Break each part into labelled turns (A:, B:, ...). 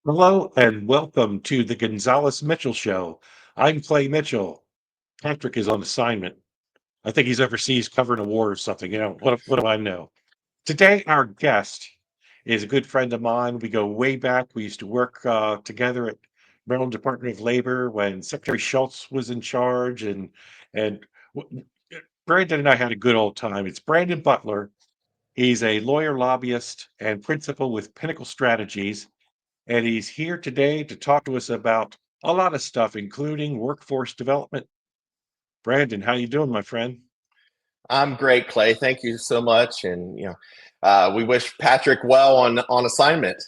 A: Hello and welcome to the Gonzales Mitchell Show. I'm Clay Mitchell. Patrick is on assignment. I think he's overseas covering a war or something. What do I know? Today, our guest is a good friend of mine. We go way back. We used to work together at Maryland Department of Labor when Secretary Schultz was in charge, and w- Brandon and I had a good old time. It's Brandon Butler. He's a lawyer, lobbyist, and principal with Pinnacle Strategies. And he's here today to talk to us about a lot of stuff, including workforce development. Brandon, how you doing, my friend?
B: I'm great, Clay. Thank you so much. And we wish Patrick well on assignment.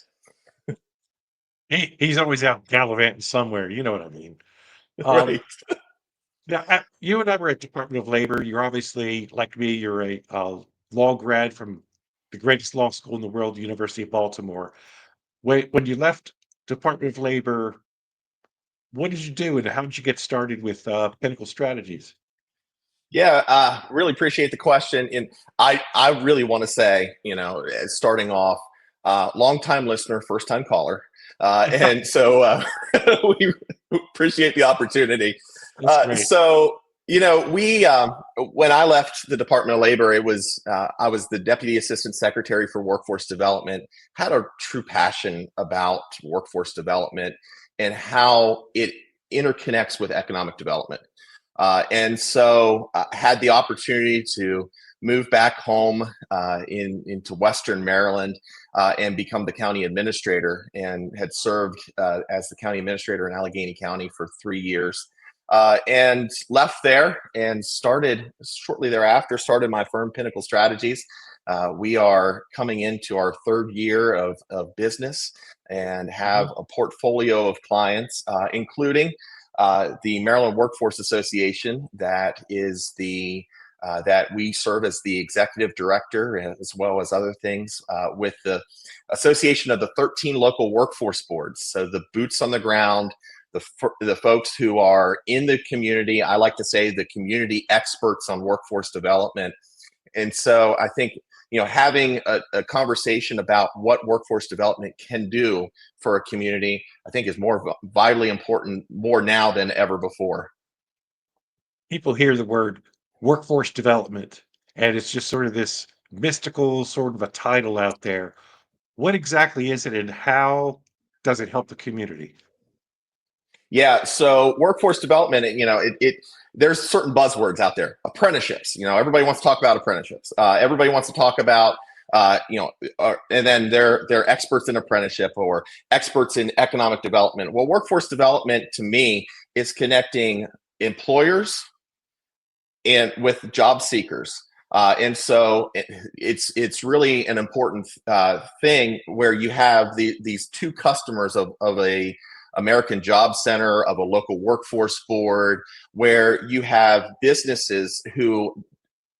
A: He's always out gallivanting somewhere. You know what I mean.
B: Right.
A: Um, you and I were at Department of Labor. You're obviously like me. You're a law grad from the greatest law school in the world, the University of Baltimore. When you left Department of Labor, what did you do, and how did you get started with Pinnacle Strategies?
B: Yeah, really appreciate the question. And I really want to say, starting off, long time listener, first time caller. And so we appreciate the opportunity.
A: That's great.
B: So, we when I left the Department of Labor, I was the Deputy Assistant Secretary for Workforce Development. Had a true passion about workforce development and how it interconnects with economic development. And so I had the opportunity to move back home into Western Maryland and become the county administrator, and had served as the county administrator in Allegheny County for 3 years. And left there and started shortly thereafter, started my firm, Pinnacle Strategies. We are coming into our third year of business and have a portfolio of clients, including the Maryland Workforce Association, that we serve as the executive director, as well as other things with the Association of the 13 local workforce boards. So the boots on the ground, the folks who are in the community. I like to say the community experts on workforce development. And so I think, having a conversation about what workforce development can do for a community, I think is more vitally important, more now than ever before.
A: People hear the word workforce development, and it's just sort of this mystical sort of a title out there. What exactly is it, and how does it help the community?
B: Yeah, so workforce development, there's certain buzzwords out there. Apprenticeships, everybody wants to talk about apprenticeships. Everybody wants to talk about, and then they're experts in apprenticeship or experts in economic development. Well, workforce development to me is connecting employers and with job seekers. And so it's really an important thing where you have these two customers of a American Job Center, of a local workforce board, where you have businesses who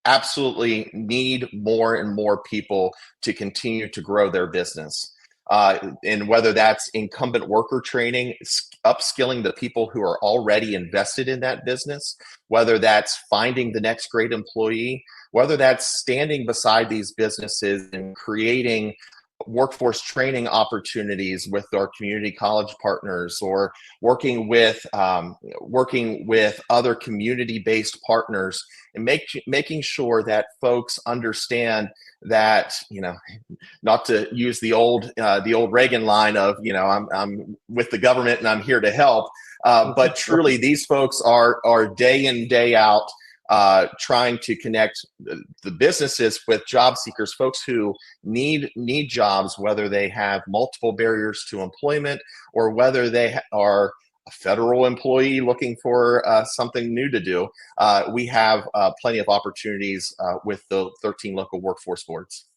B: absolutely need more and more people to continue to grow their business. And whether that's incumbent worker training, upskilling the people who are already invested in that business, whether that's finding the next great employee, whether that's standing beside these businesses and creating workforce training opportunities with our community college partners, or working with other community-based partners, and making sure that folks understand that, not to use the old Reagan line of, I'm with the government and I'm here to help, but truly these folks are day in, day out, trying to connect the businesses with job seekers, folks who need jobs, whether they have multiple barriers to employment or whether they are a federal employee looking for something new to do. We have plenty of opportunities with the 13 local workforce boards.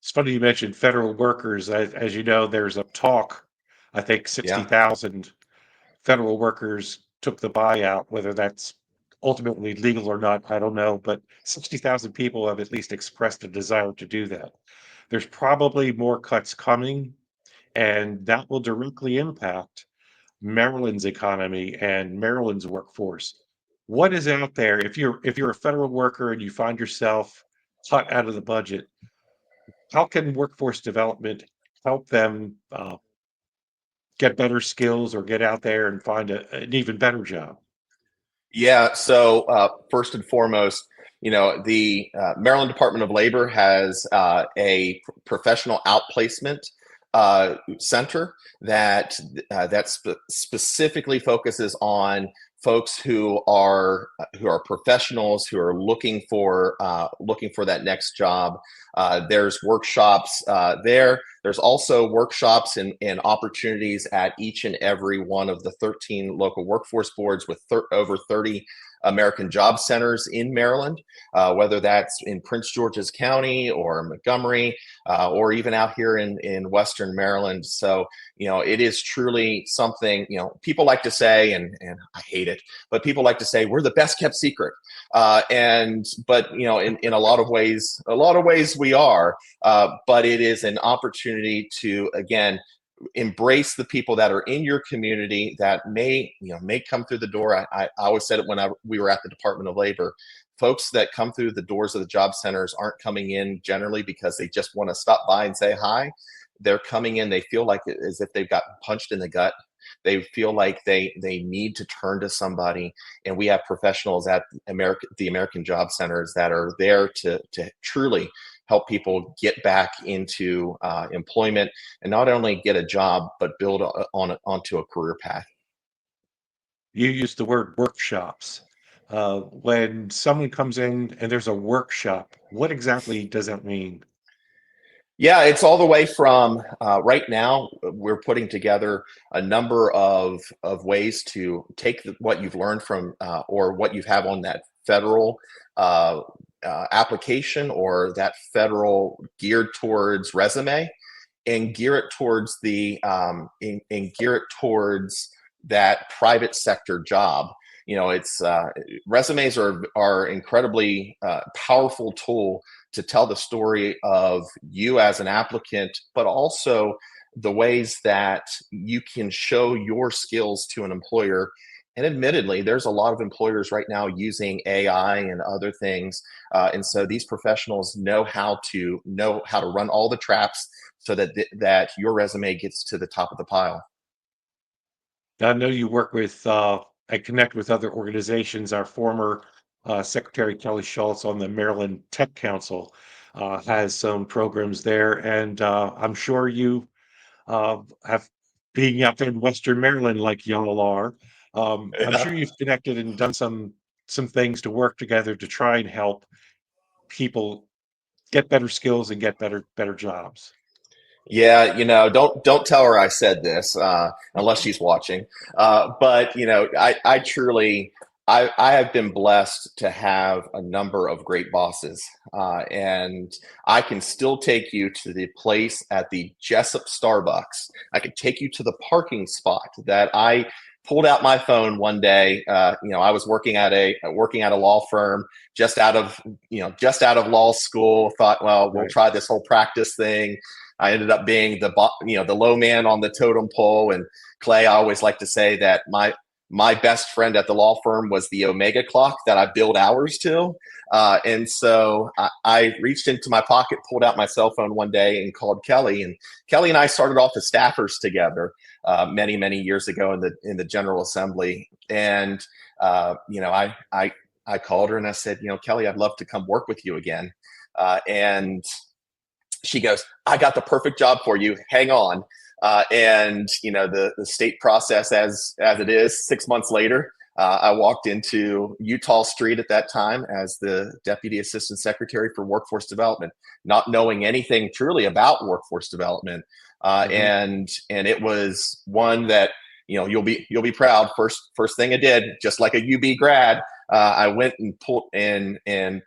A: It's funny you mentioned federal workers. As you know, there's a talk. I think
B: Yeah.
A: 60,000 federal workers took the buyout. Whether that's ultimately legal or not, I don't know. But 60,000 people have at least expressed a desire to do that. There's probably more cuts coming, and that will directly impact Maryland's economy and Maryland's workforce. What is out there if you're a federal worker and you find yourself cut out of the budget? How can workforce development help them? get better skills or get out there and find an even better job?
B: Yeah. So first and foremost, the Maryland Department of Labor has a professional outplacement center that specifically focuses on folks who are professionals who are looking for that next job. There's workshops there. There's also workshops and opportunities at each and every one of the 13 local workforce boards with over 30 American Job Centers in Maryland, whether that's in Prince George's County or Montgomery, or even out here in Western Maryland. So, it is truly something, people like to say, and I hate it, but people like to say we're the best kept secret. But in a lot of ways we are, but it is an opportunity to, again, embrace the people that are in your community that may come through the door. I always said it when we were at the Department of Labor. Folks that come through the doors of the job centers aren't coming in generally because they just want to stop by and say hi. They're coming in, they feel like as if they've gotten punched in the gut. They feel like they need to turn to somebody, and we have professionals at the American Job Centers that are there to truly help people get back into employment, and not only get a job but build onto a career path.
A: You used the word workshops. When someone comes in and there's a workshop, what exactly does that mean?
B: Yeah, it's all the way from right now, we're putting together a number of ways to take what you've learned from or what you have on that federal uh, application or that federal geared towards resume, and gear it towards and gear it towards that private sector job. It's resumes are incredibly powerful tool to tell the story of you as an applicant, but also the ways that you can show your skills to an employer. And admittedly, there's a lot of employers right now using AI and other things, and so these professionals know how to run all the traps so that your resume gets to the top of the pile.
A: I know you work with and connect with other organizations. Our former Secretary Kelly Schultz on the Maryland Tech Council has some programs there, and I'm sure you have being out there in Western Maryland like y'all are. I'm
B: Yeah.
A: sure you've connected and done some things to work together to try and help people get better skills and get better jobs.
B: Yeah, don't tell her I said this, unless she's watching. But I truly, I have been blessed to have a number of great bosses, and I can still take you to the place at the Jessup Starbucks. I could take you to the parking spot that I pulled out my phone one day. I was working at a law firm, just out of law school. Thought, well, we'll
A: Right.
B: try this whole practice thing. I ended up being the low man on the totem pole. And Clay, I always like to say that my best friend at the law firm was the Omega clock that I billed hours to. And so I reached into my pocket, pulled out my cell phone one day, and called Kelly. And Kelly and I started off as staffers together many, many years ago in the General Assembly. And I called her and I said, Kelly, I'd love to come work with you again. And she goes, I got the perfect job for you. Hang on. And the state process as it is, 6 months later, I walked into Utah Street at that time as the Deputy Assistant Secretary for Workforce Development, not knowing anything truly about workforce development.
A: Mhm.
B: And it was one that you'll be proud. First thing I did, just like a UB grad, I went and pulled and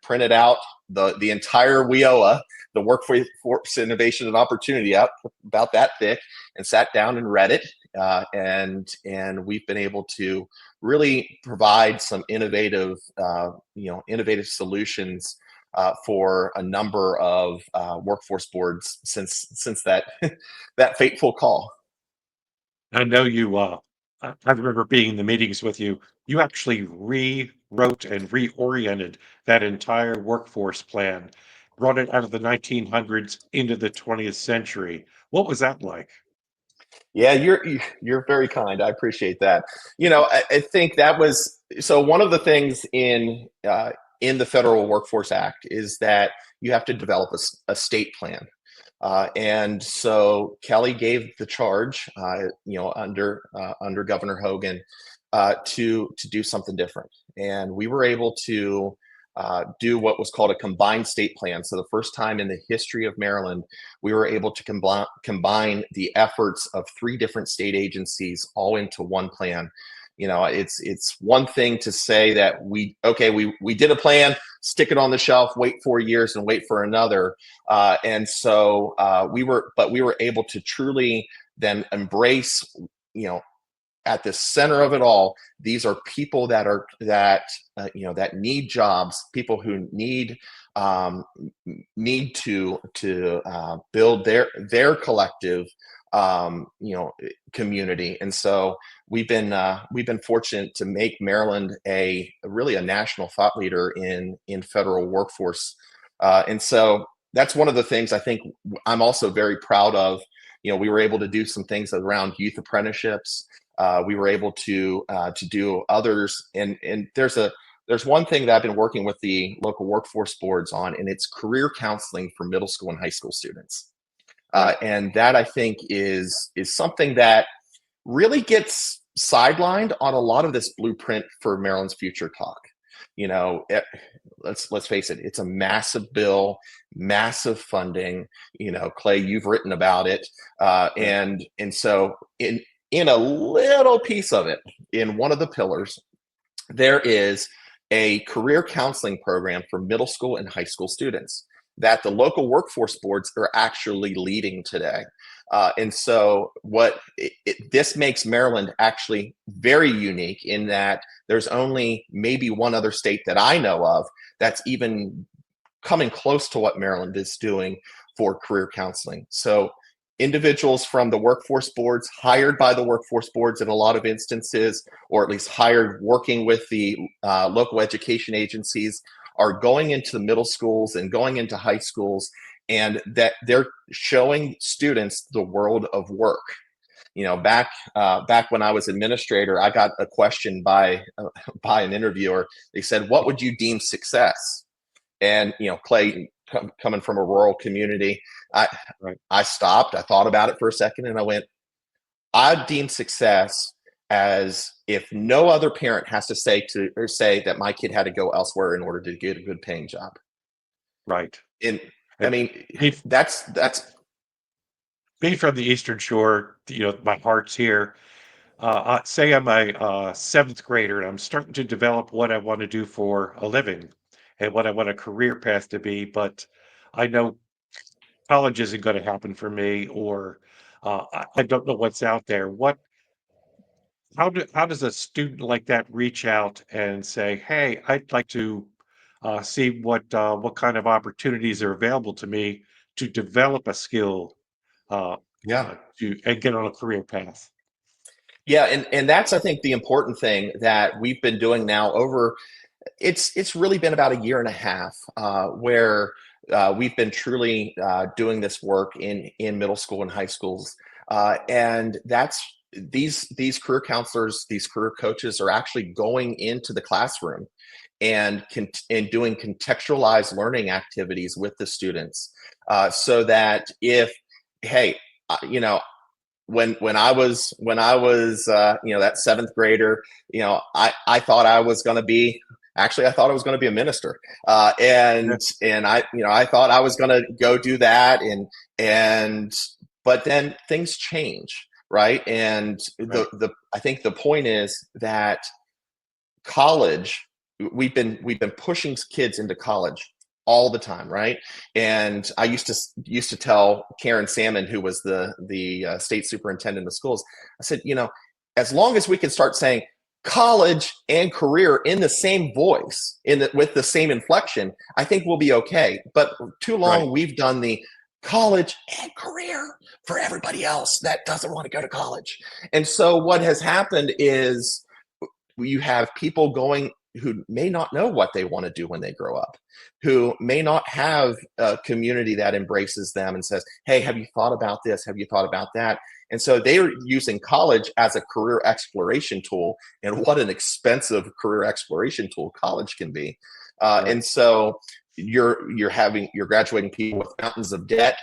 B: printed out the entire WIOA, the Workforce Innovation and Opportunity app, about that thick, and sat down and read it. And we've been able to really provide some innovative solutions for a number of workforce boards since that that fateful call.
A: I know you, I remember being in the meetings with you. You actually rewrote and reoriented that entire workforce plan, brought it out of the 1900s into the 20th century. What was that like?
B: Yeah, you're very kind. I appreciate that. I think that was so. One of the things in the Federal Workforce Act is that you have to develop a state plan. And so Kelly gave the charge, under Governor Hogan, to do something different, and we were able to do what was called a combined state plan. So the first time in the history of Maryland, we were able to combine the efforts of three different state agencies all into one plan. It's one thing to say that we did a plan, stick it on the shelf, wait 4 years and wait for another. And so we were able to truly then embrace, at the center of it all, these are people that need jobs, people who need to build their collective community. And so we've been fortunate to make Maryland really a national thought leader in federal workforce. And so that's one of the things I think I'm also very proud of. We were able to do some things around youth apprenticeships. We were able to do others, and there's one thing that I've been working with the local workforce boards on, and it's career counseling for middle school and high school students. And that, I think, is something that really gets sidelined on a lot of this blueprint for Maryland's future talk. Let's face it, it's a massive bill, massive funding. Clay, you've written about it, and so in a little piece of it, in one of the pillars, there is a career counseling program for middle school and high school students that the local workforce boards are actually leading today. And so this makes Maryland actually very unique in that there's only maybe one other state that I know of that's even coming close to what Maryland is doing for career counseling. So individuals from the workforce boards, hired by the workforce boards in a lot of instances, or at least hired working with the local education agencies, are going into the middle schools and going into high schools, and that they're showing students the world of work. Back when I was administrator, I got a question by an interviewer. They said, "What would you deem success?" And Clay, coming from a rural community, I stopped. I thought about it for a second, and I went, "I deem success as if no other parent has to say that my kid had to go elsewhere in order to get a good paying job."
A: Right.
B: And I mean,
A: Me,
B: that's
A: me from the Eastern Shore, my heart's here. Say I'm a seventh grader and I'm starting to develop what I want to do for a living and what I want a career path to be, but I know college isn't going to happen for me, or I don't know what's out there. How does a student like that reach out and say, "Hey, I'd like to see what kind of opportunities are available to me to develop a skill uh,
B: yeah.
A: to and get on a career path."
B: Yeah, and that's, I think, the important thing that we've been doing now over it's really been about a year and a half, where we've been truly doing this work in middle school and high schools, and that's these career counselors, these career coaches are actually going into the classroom and doing contextualized learning activities with the students, so that if, hey, when I was that seventh grader, I thought I was going to be, actually I thought I was going to be a minister,
A: Yeah.
B: and I thought I was going to go do that, and but then things change, right? And
A: Right.
B: the I think the point is that college, we've been pushing kids into college all the time, right? And I used to tell Karen Salmon, who was the state superintendent of schools, I said, as long as we can start saying college and career in the same voice, with the same inflection, I think we'll be okay. But too
A: Right.
B: long we've done the college and career for everybody else that doesn't want to go to college. And so what has happened is you have people going who may not know what they want to do when they grow up, who may not have a community that embraces them and says, hey, have you thought about this, have you thought about that? And so they're using college as a career exploration tool, and what an expensive career exploration tool college can be.
A: Right.
B: And so you're graduating people with mountains of debt,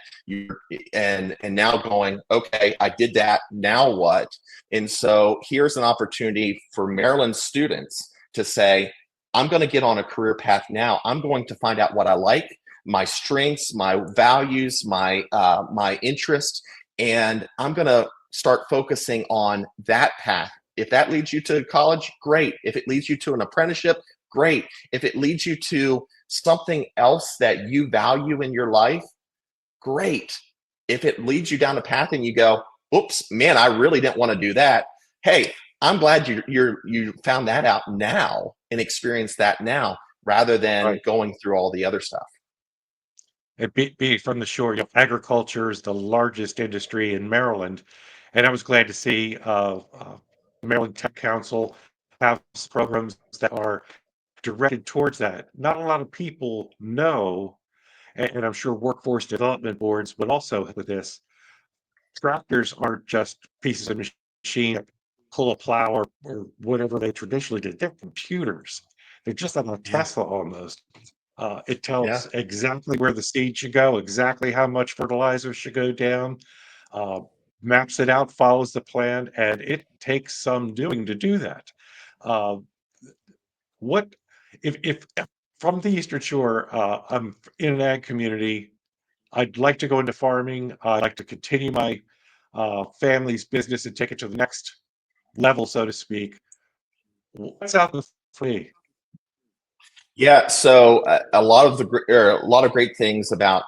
B: and now going, okay, I did that, now what? And so here's an opportunity for Maryland students to say, I'm going to get on a career path now. I'm going to find out what I like, my strengths, my values, my interest, and I'm going to start focusing on that path. If that leads you to college, great. If it leads you to an apprenticeship, great. If it leads you to something else that you value in your life, great. If it leads you down a path and you go, oops, man, I really didn't want to do that. Hey, I'm glad you found that out now and experienced that now, rather than
A: Right.
B: going through all the other stuff.
A: And be from the shore, agriculture is the largest industry in Maryland, and I was glad to see Maryland Tech Council have programs that are directed towards that. Not a lot of people know, and I'm sure workforce development boards would also help with this. Tractors aren't just pieces of machine that pull a plow or whatever they traditionally did. They're computers. They're just like a
B: Yeah.
A: Tesla almost. It
B: Yeah.
A: tells exactly where the seed should go, exactly how much fertilizer should go down, uh, maps it out, follows the plan, and it takes some doing to do that. Uh, what if from the Eastern Shore, I'm in an ag community. I'd like to go into farming. I'd like to continue my family's business and take it to the next level, so to speak. What's out there for me?
B: Yeah, so a lot of a lot of great things about,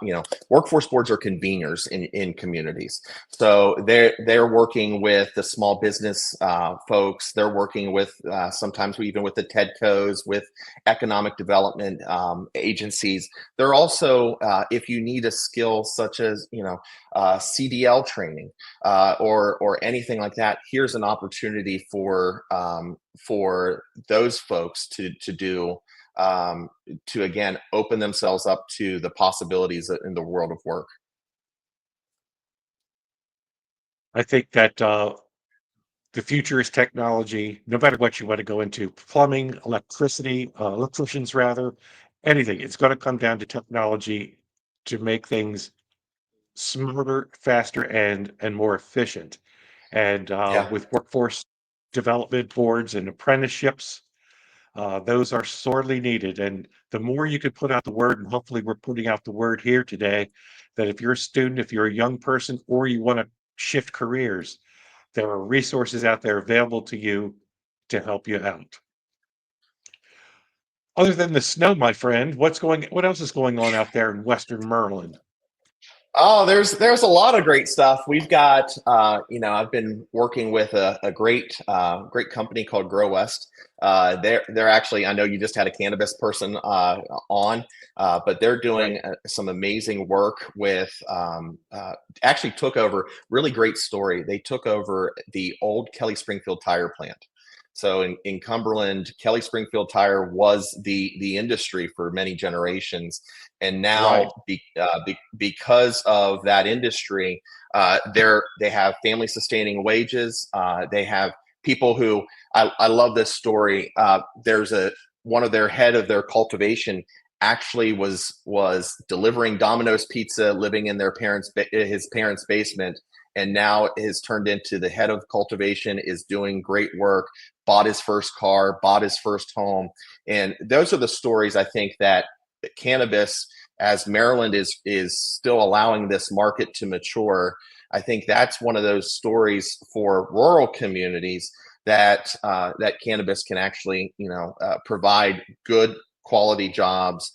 B: workforce boards are conveners in communities. So they're working with the small business folks. They're working with sometimes even with the TEDCOs, with economic development agencies. They're also, if you need a skill such as CDL training or anything like that, here's an opportunity for those folks to do, to again open themselves up to the possibilities in the world of work.
A: I think that the future is technology, no matter what you want to go into plumbing, electricity, electricians, rather, anything. It's going to come down to technology to make things smarter, faster, and more efficient. And
B: Yeah.
A: with workforce development boards and apprenticeships, those are sorely needed. And the more you could put out the word, and hopefully we're putting out the word here today, that if you're a student, if you're a young person, or you want to shift careers, there are resources out there available to you to help you out. Other than the snow, my friend, what else is going on out there in Western Maryland?
B: Oh, there's a lot of great stuff. We've got, I've been working with a great company called Grow West. They're actually, I know you just had a cannabis person on, but they're
A: Right.
B: doing some amazing work with, actually took over, really great story. They took over the old Kelly Springfield tire plant. So in Cumberland, Kelly Springfield Tire was the industry for many generations, and now
A: Right.
B: because of that industry, they have family sustaining wages. They have people who, I love this story. There's one of their head of their cultivation actually was delivering Domino's pizza, living in his parents' basement, and now has turned into the head of cultivation, is doing great work, bought his first car, bought his first home. And those are the stories, I think, that cannabis, as Maryland is still allowing this market to mature, I think that's one of those stories for rural communities that cannabis can actually provide good quality jobs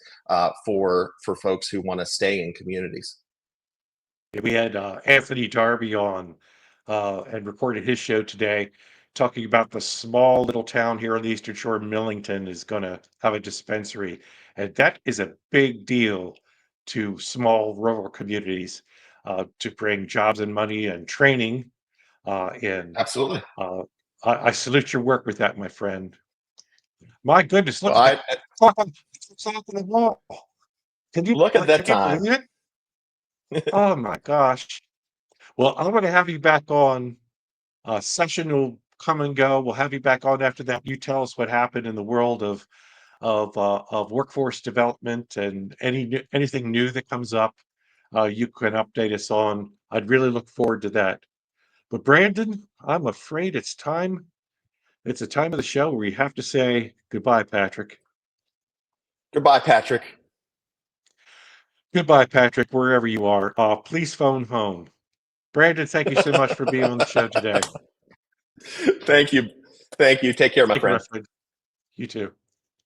B: for folks who want to stay in communities.
A: We had Anthony Darby on and recorded his show today, talking about the small little town here on the Eastern Shore, Millington, is going to have a dispensary. And that is a big deal to small rural communities to bring jobs and money and training in.
B: Absolutely.
A: Uh, I salute your work with that, my friend. My goodness, look
B: Well,
A: at that clock on the wall. Can you
B: look at that
A: can you
B: time.
A: believe it? Oh my gosh. Well, I'm going to have you back on. Session will come and go. We'll have you back on after that. You tell us what happened in the world of workforce development and anything new that comes up. You can update us on. I'd really look forward to that. But Brandon, I'm afraid it's time. It's a time of the show where we have to say goodbye, Patrick.
B: Goodbye, Patrick.
A: Goodbye, Patrick, wherever you are. Please phone home. Brandon, thank you so much for being on the show today.
B: Thank you. Thank you. Take care, my
A: Thank you, my
B: friend.
A: friend. You too.